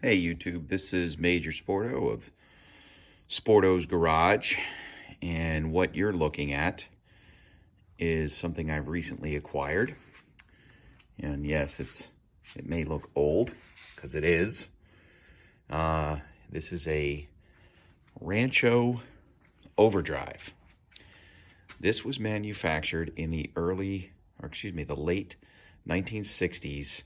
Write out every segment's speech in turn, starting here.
Hey YouTube, this is Major Sporto of Sporto's Garage, and what you're looking at is something I've recently acquired. And yes, it may look old, because it is. This is a Rancho Overdrive. This was manufactured in the late 1960s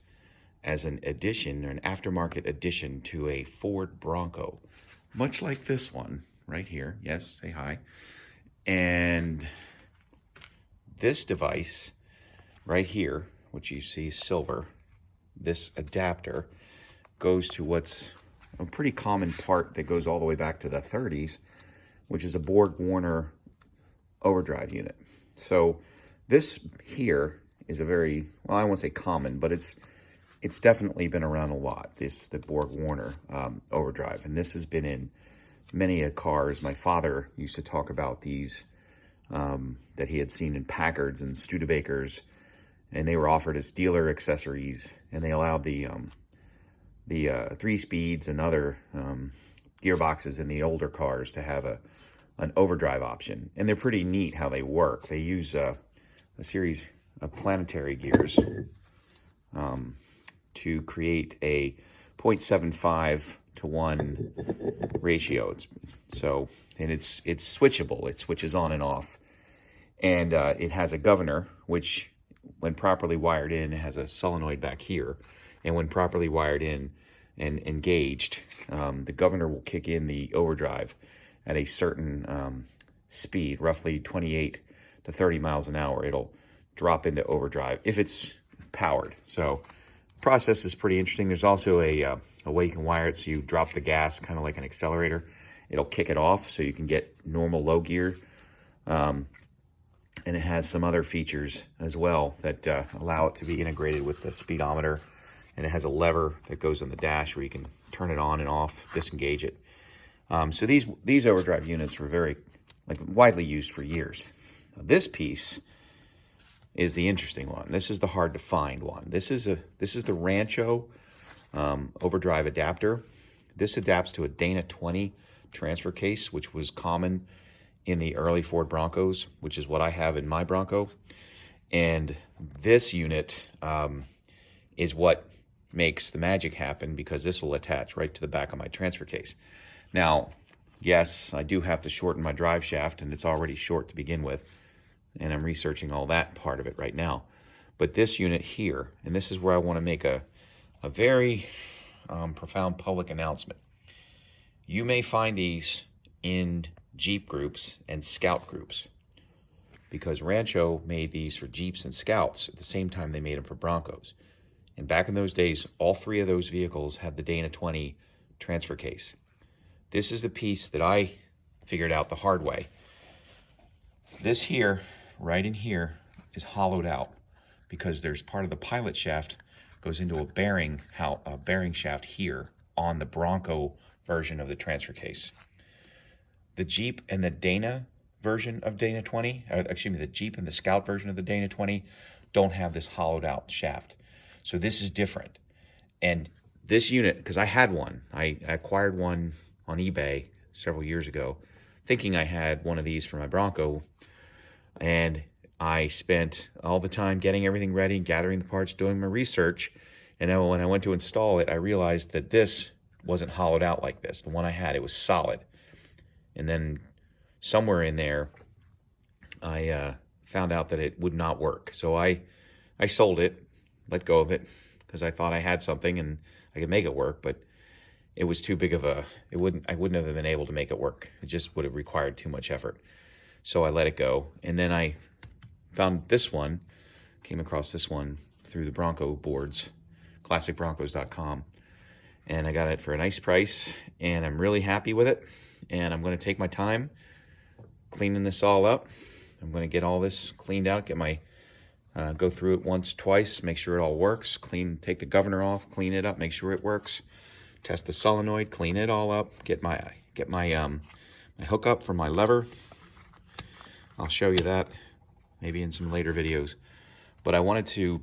as an addition, or an aftermarket addition to a Ford Bronco, much like this one right here. Yes, say hi. And this device right here, which you see silver, this adapter goes to what's a pretty common part that goes all the way back to the 30s, which is a Borg-Warner overdrive unit. So this here is a very, well, I won't say common, but it's definitely been around a lot, the Borg-Warner overdrive. And this has been in many cars. My father used to talk about these that he had seen in Packards and Studebakers, and they were offered as dealer accessories, and they allowed the 3 speeds and other gearboxes in the older cars to have an overdrive option. And they're pretty neat how they work. They use a series of planetary gears to create a 0.75 to 1 ratio. It's switchable. It switches on and off. And it has a governor, which when properly wired in, has a solenoid back here. And when properly wired in and engaged, the governor will kick in the overdrive at a certain speed, roughly 28 to 30 miles an hour. It'll drop into overdrive if it's powered. So process is pretty interesting. There's also a way you can wire it so you drop the gas, kind of like an accelerator. It'll kick it off so you can get normal low gear. And it has some other features as well that allow it to be integrated with the speedometer. And it has a lever that goes on the dash where you can turn it on and off, disengage it. So these overdrive units were very widely used for years. Now, this piece is the interesting one. This is the hard to find one. This is the Rancho Overdrive adapter. This adapts to a Dana 20 transfer case, which was common in the early Ford Broncos, which is what I have in my Bronco. And this unit is what makes the magic happen, because this will attach right to the back of my transfer case. Now, yes, I do have to shorten my drive shaft, and it's already short to begin with. And I'm researching all that part of it right now. But this unit here, and this is where I want to make a very profound public announcement. You may find these in Jeep groups and Scout groups, because Rancho made these for Jeeps and Scouts at the same time they made them for Broncos. And back in those days, all 3 of those vehicles had the Dana 20 transfer case. This is the piece that I figured out the hard way. This here, right in here, is hollowed out because there's part of the pilot shaft goes into a bearing shaft here on the Bronco version of the transfer case. The Jeep and the Dana version of Dana 20, the Jeep and the Scout version of the Dana 20 don't have this hollowed out shaft. So this is different. And this unit, because I had one, I acquired one on eBay several years ago, thinking I had one of these for my Bronco. And I spent all the time getting everything ready, gathering the parts, doing my research. And then when I went to install it, I realized that this wasn't hollowed out like this. The one I had, it was solid. And then somewhere in there, I found out that it would not work. So I sold it, let go of it, because I thought I had something and I could make it work. But it was too big of I wouldn't have been able to make it work. It just would have required too much effort. So I let it go. And then I found this one, came across this one through the Bronco boards, classicbroncos.com. And I got it for a nice price, and I'm really happy with it. And I'm going to take my time cleaning this all up. I'm going to get all this cleaned out, go through it once, twice, make sure it all works, take the governor off, clean it up, make sure it works, test the solenoid, clean it all up, get my hook up for my lever. I'll show you that maybe in some later videos. But I wanted to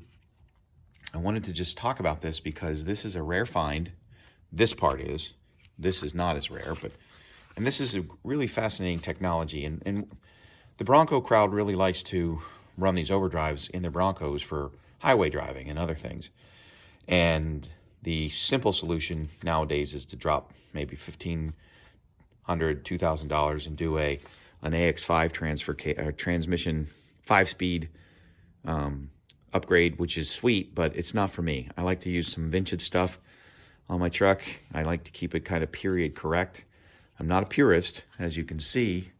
just talk about this because this is a rare find. this part is. This is not as rare, and this is a really fascinating technology. And the Bronco crowd really likes to run these overdrives in their Broncos for highway driving and other things. And the simple solution nowadays is to drop maybe $1,500, $2,000 and do an AX5 transmission 5-speed upgrade, which is sweet, but it's not for me. I like to use some vintage stuff on my truck. I like to keep it kind of period correct. I'm not a purist, as you can see.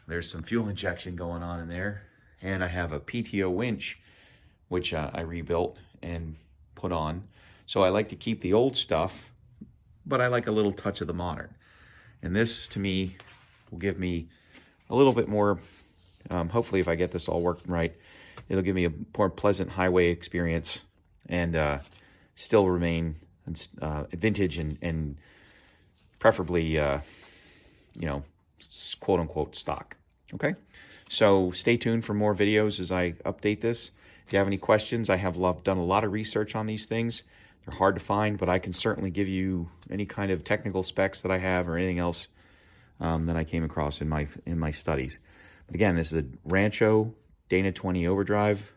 There's some fuel injection going on in there, and I have a PTO winch, which I rebuilt and put on. So I like to keep the old stuff, but I like a little touch of the modern. And this, to me, will give me a little bit more, hopefully if I get this all working right, it'll give me a more pleasant highway experience and still remain vintage and preferably, you know, quote unquote stock. Okay, so stay tuned for more videos as I update this. If you have any questions, I have done a lot of research on these things. They're hard to find, but I can certainly give you any kind of technical specs that I have or anything else that I came across in my studies. But again, this is a Rancho Dana 20 Overdrive.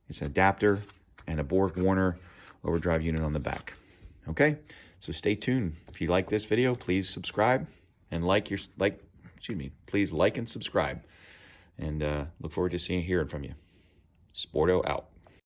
It's an adapter and a Borg-Warner overdrive unit on the back. Okay, so stay tuned. If you like this video, please subscribe and please like and subscribe. And look forward to hearing from you. Sporto out.